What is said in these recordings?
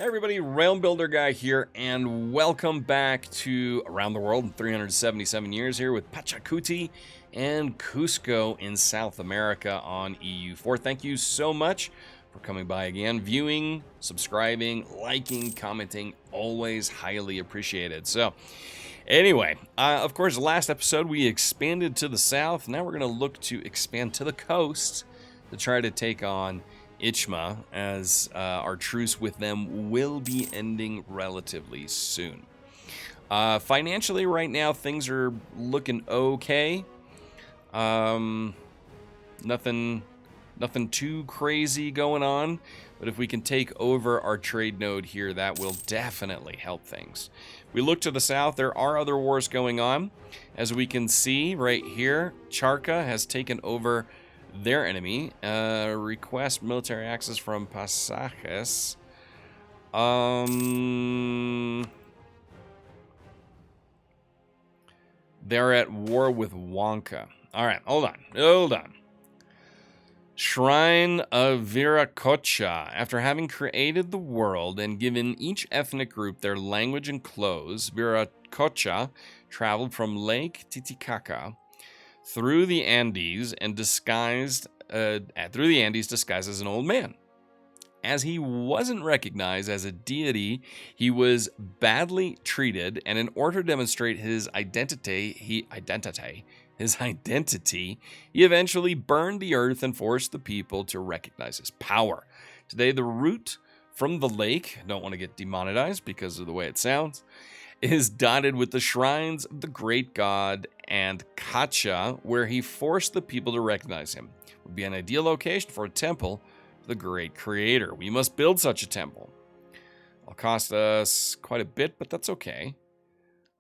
Everybody, Realm Builder Guy here, and welcome back to Around the World in 377 years here with Pachacuti and Cusco in South America on EU4. Thank you so much for coming by again, viewing, subscribing, liking, commenting, always highly appreciated. So, anyway, of course, last episode we expanded to the south. Now we're going to look to expand to the coast to try to take on Ichma, as our truce with them will be ending relatively soon. Financially, right now, things are looking okay. Nothing too crazy going on, but if we can take over our trade node here, that will definitely help things. We look to the south, there are other wars going on. As we can see right here, Charca has taken over their enemy. Request military access from Pasajes. They're at war with Wonka. Alright, hold on. Shrine of Viracocha. After having created the world and given each ethnic group their language and clothes, Viracocha traveled from Lake Titicaca through the Andes and disguised as an old man. As he wasn't recognized as a deity, he was badly treated, and in order to demonstrate his identity, he eventually burned the earth and forced the people to recognize his power. Today, the route from the lake, I don't want to get demonetized because of the way it sounds, is dotted with the shrines of the great god and Kacha, where he forced the people to recognize him. It would be an ideal location for a temple for the great creator. We must build such a temple. It'll cost us quite a bit, but that's okay.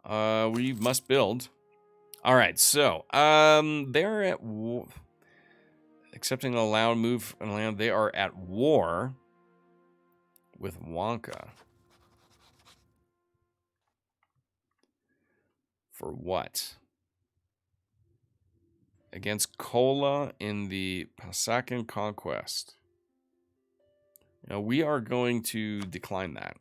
We must build. All right, so they're at war. Accepting an allowed move on land, they are at war with Wonka. For what? Against Kola in the Pasacan conquest. Now, we are going to decline that.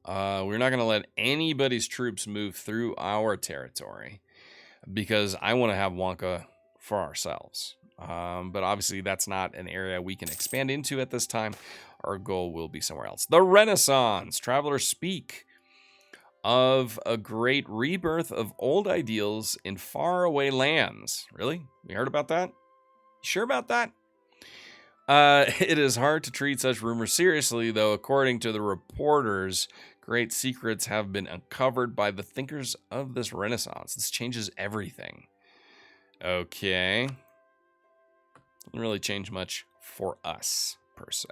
We're not going to let anybody's troops move through our territory because I want to have Wonka for ourselves. But obviously, that's not an area we can expand into at this time. Our goal will be somewhere else. The Renaissance. Travelers speak of a great rebirth of old ideals in faraway lands. Really? We heard about that? You sure about that? It is hard to treat such rumors seriously, though, according to the reporters, great secrets have been uncovered by the thinkers of this Renaissance. This changes everything. Okay. Doesn't really change much for us, per se.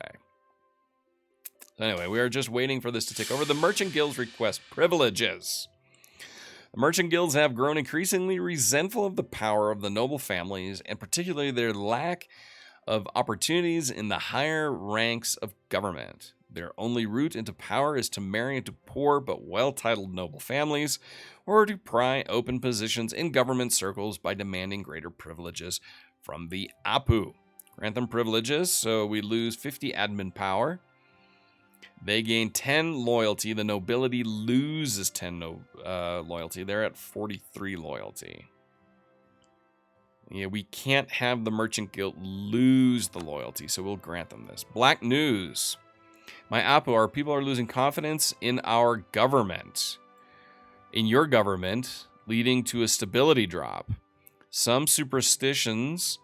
Anyway, we are just waiting for this to take over. The merchant guilds request privileges. The merchant guilds have grown increasingly resentful of the power of the noble families, and particularly their lack of opportunities in the higher ranks of government. Their only route into power is to marry into poor but well-titled noble families, or to pry open positions in government circles by demanding greater privileges from the Apu. Grant them privileges, so we lose 50 admin power. They gain 10 loyalty. The nobility loses 10 loyalty. They're at 43 loyalty. Yeah, we can't have the merchant guild lose the loyalty, so we'll grant them this. Black news. My Apu, our people are losing confidence in our government. In your government, leading to a stability drop. Some superstitious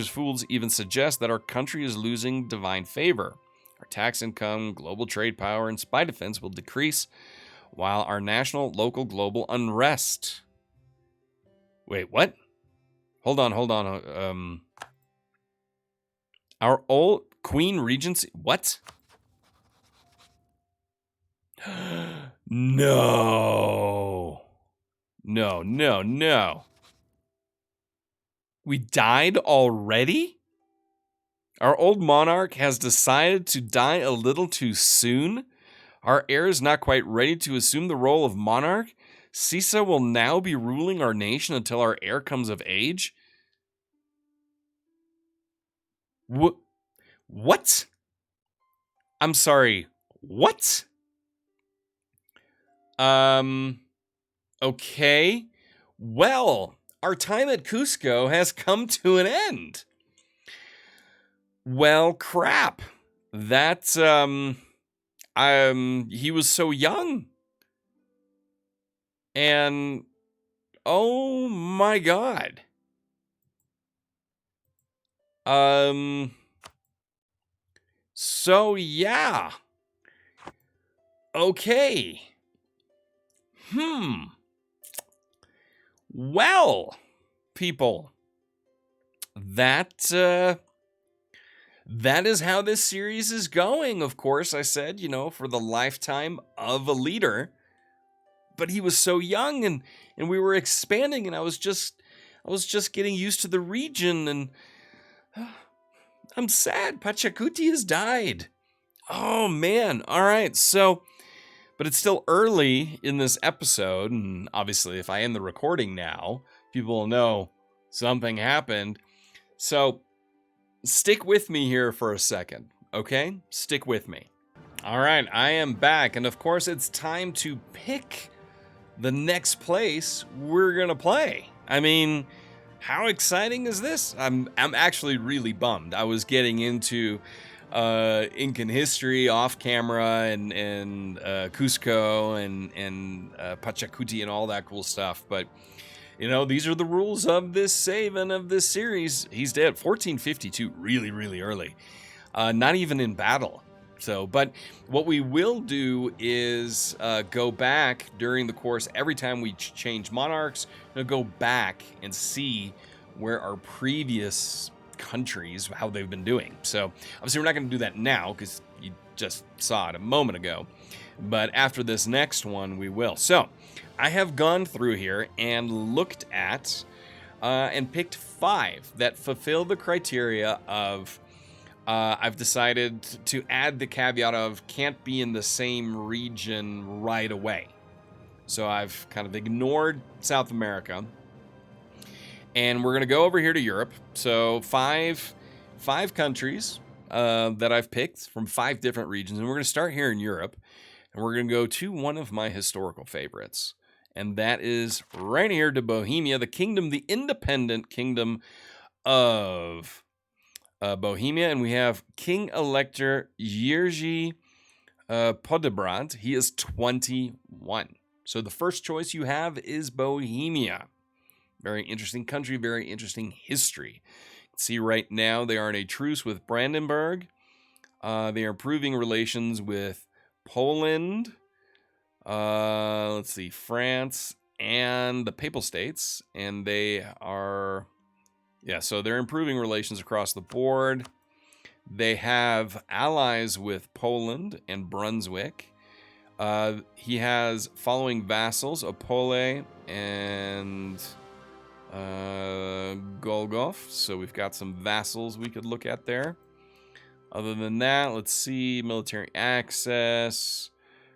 fools even suggest that our country is losing divine favor. Our tax income, global trade power, and spy defense will decrease, while our national, local, global unrest. Wait, what? Hold on. Our old Queen Regency. What? No. No. We died already? Our old monarch has decided to die a little too soon. Our heir is not quite ready to assume the role of monarch. Sisa will now be ruling our nation until our heir comes of age. What? I'm sorry, what? Okay. Well, our time at Cusco has come to an end. Well, crap. That's, he was so young. And, oh my God. So yeah. Okay. Well, people, that is how this series is going. Of course, I said, for the lifetime of a leader, but he was so young, and we were expanding, and I was just getting used to the region, and I'm sad. Pachacuti has died. Oh man. All right. So, but it's still early in this episode, and obviously if I end the recording now, people will know something happened. So stick with me here for a second, okay? Stick with me. All right, I am back, and of course it's time to pick the next place we're gonna play. I mean, how exciting is this? I'm actually really bummed. I was getting into Incan history off camera, and Cusco and Pachacuti and all that cool stuff, but these are the rules of this save and of this series. He's dead. 1452, really, really early. Not even in battle. So, but what we will do is go back during the course. Every time we change monarchs, we'll go back and see where our previous countries, how they've been doing. So obviously we're not going to do that now because you just saw it a moment ago. But after this next one, we will. So I have gone through here and looked at and picked 5 that fulfill the criteria of I've decided to add the caveat of can't be in the same region right away. So I've kind of ignored South America. And we're going to go over here to Europe. So five countries that I've picked from 5 different regions. And we're going to start here in Europe. And we're going to go to one of my historical favorites. And that is right here to Bohemia, the kingdom, the independent kingdom of Bohemia. And we have King Elector Jerzy Podebrad. He is 21. So the first choice you have is Bohemia. Very interesting country, very interesting history. See, right now they are in a truce with Brandenburg. They are improving relations with Poland. Let's see, France and the Papal States. And they are, so they're improving relations across the board. They have allies with Poland and Brunswick. He has following vassals, Opole and Golgov. So we've got some vassals we could look at there. Other than that, let's see, military access,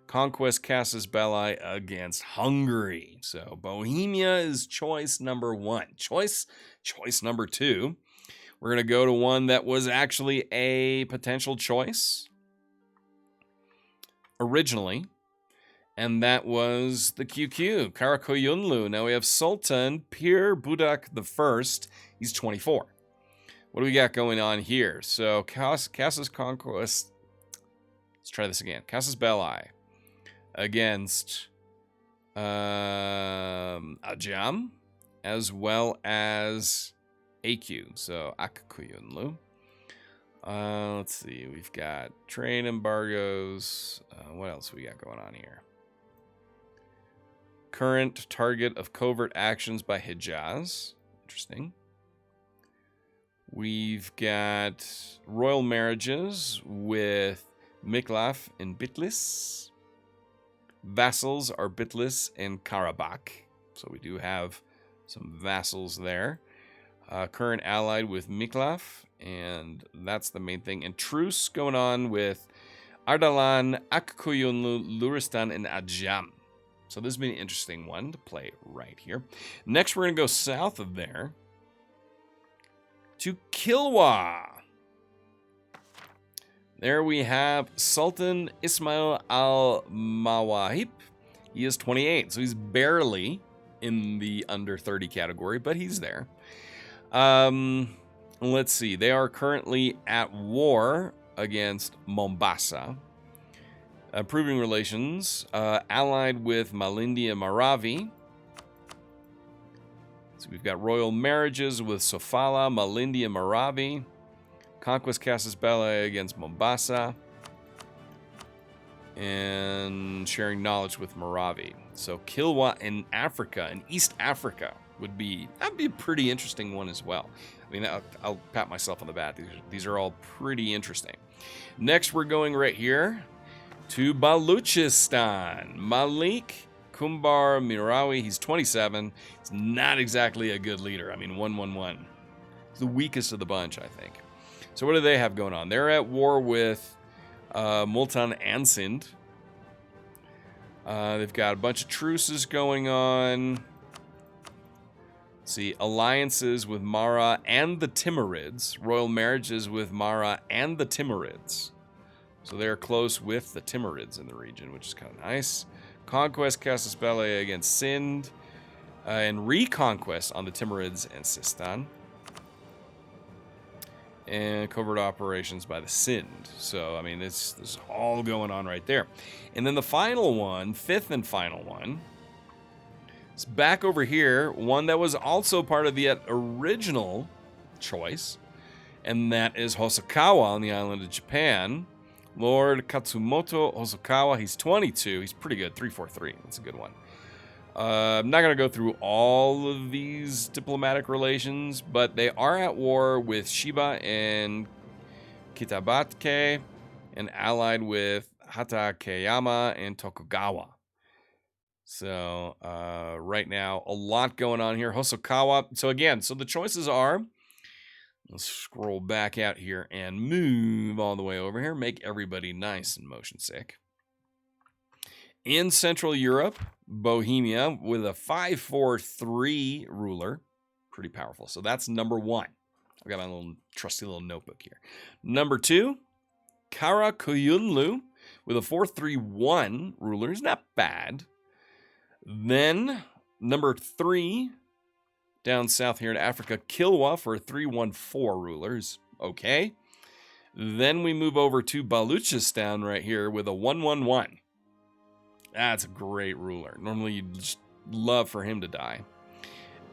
conquest casus belli against Hungary. So Bohemia is choice number 1. Choice number 2, we're going to go to one that was actually a potential choice originally. And that was the QQ, Karakoyunlu. Now we have Sultan Pir Budak I. He's 24. What do we got going on here? So Casus Conquest. Let's try this again. Casus Belli against Ajam, as well as AQ. So Akakuyunlu. Let's see. We've got trade embargoes. What else we got going on here? Current target of covert actions by Hijaz. Interesting. We've got royal marriages with Miklaf and Bitlis. Vassals are Bitlis and Karabakh. So we do have some vassals there. Current allied with Miklaf, and that's the main thing. And truce going on with Ardalan, Akkuyunlu, Luristan, and Ajam. So this has been an interesting one to play right here. Next, we're going to go south of there to Kilwa. There we have Sultan Ismail al-Mawahib. He is 28, so he's barely in the under 30 category, but he's there. Let's see. They are currently at war against Mombasa. Improving relations, allied with Malindi and Maravi. So we've got royal marriages with Sofala, Malindi, and Maravi. Conquest casus belli against Mombasa. And sharing knowledge with Maravi. So Kilwa in Africa, in East Africa, that'd be a pretty interesting one as well. I mean, I'll pat myself on the back. These are all pretty interesting. Next, we're going right here to Baluchistan. Malik Kumbar Mirawi, he's 27. He's not exactly a good leader. I mean, 111. He's the weakest of the bunch, I think. So what do they have going on? They're at war with Multan and Sindh. They've got a bunch of truces going on. Let's see, alliances with Mara and the Timurids. Royal marriages with Mara and the Timurids. So they're close with the Timurids in the region, which is kind of nice. Conquest casus belli against Sindh. And reconquest on the Timurids and Sistan. And covert operations by the Sindh. So, I mean, this is all going on right there. And then the final one, fifth and final one, is back over here. One that was also part of the original choice. And that is Hosokawa on the island of Japan. Lord Katsumoto Hosokawa, he's 22. He's pretty good, 343. That's a good one. I'm not going to go through all of these diplomatic relations, but they are at war with Shiba and Kitabatke and allied with Hatakeyama and Tokugawa. So right now, a lot going on here. Hosokawa. So again, the choices are, let's scroll back out here and move all the way over here. Make everybody nice and motion sick. In Central Europe, Bohemia with a 543 ruler. Pretty powerful. So that's number one. I've got my little trusty little notebook here. Number two, Karakuyunlu with a 431 ruler. Is not bad. Then number three, down south here in Africa, Kilwa for 314 rulers. Okay. Then we move over to Baluchistan right here with a 111. That's a great ruler. Normally you'd just love for him to die.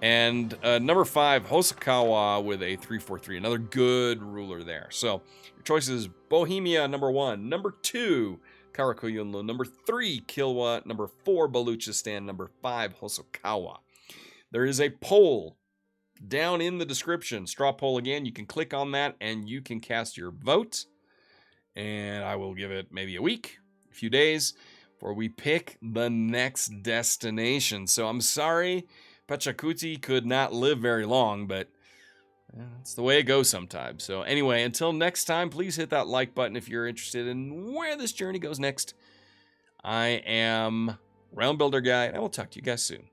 And number five, Hosokawa with a 343. Another good ruler there. So your choices: Bohemia, number one. Number two, Karakuyunlu. Number three, Kilwa. Number four, Baluchistan. Number five, Hosokawa. There is a poll down in the description. Straw poll again. You can click on that and you can cast your vote. And I will give it maybe a week, a few days, before we pick the next destination. So I'm sorry Pachacuti could not live very long, but it's the way it goes sometimes. So anyway, until next time, please hit that like button if you're interested in where this journey goes next. I am Realm Builder Guy, and I will talk to you guys soon.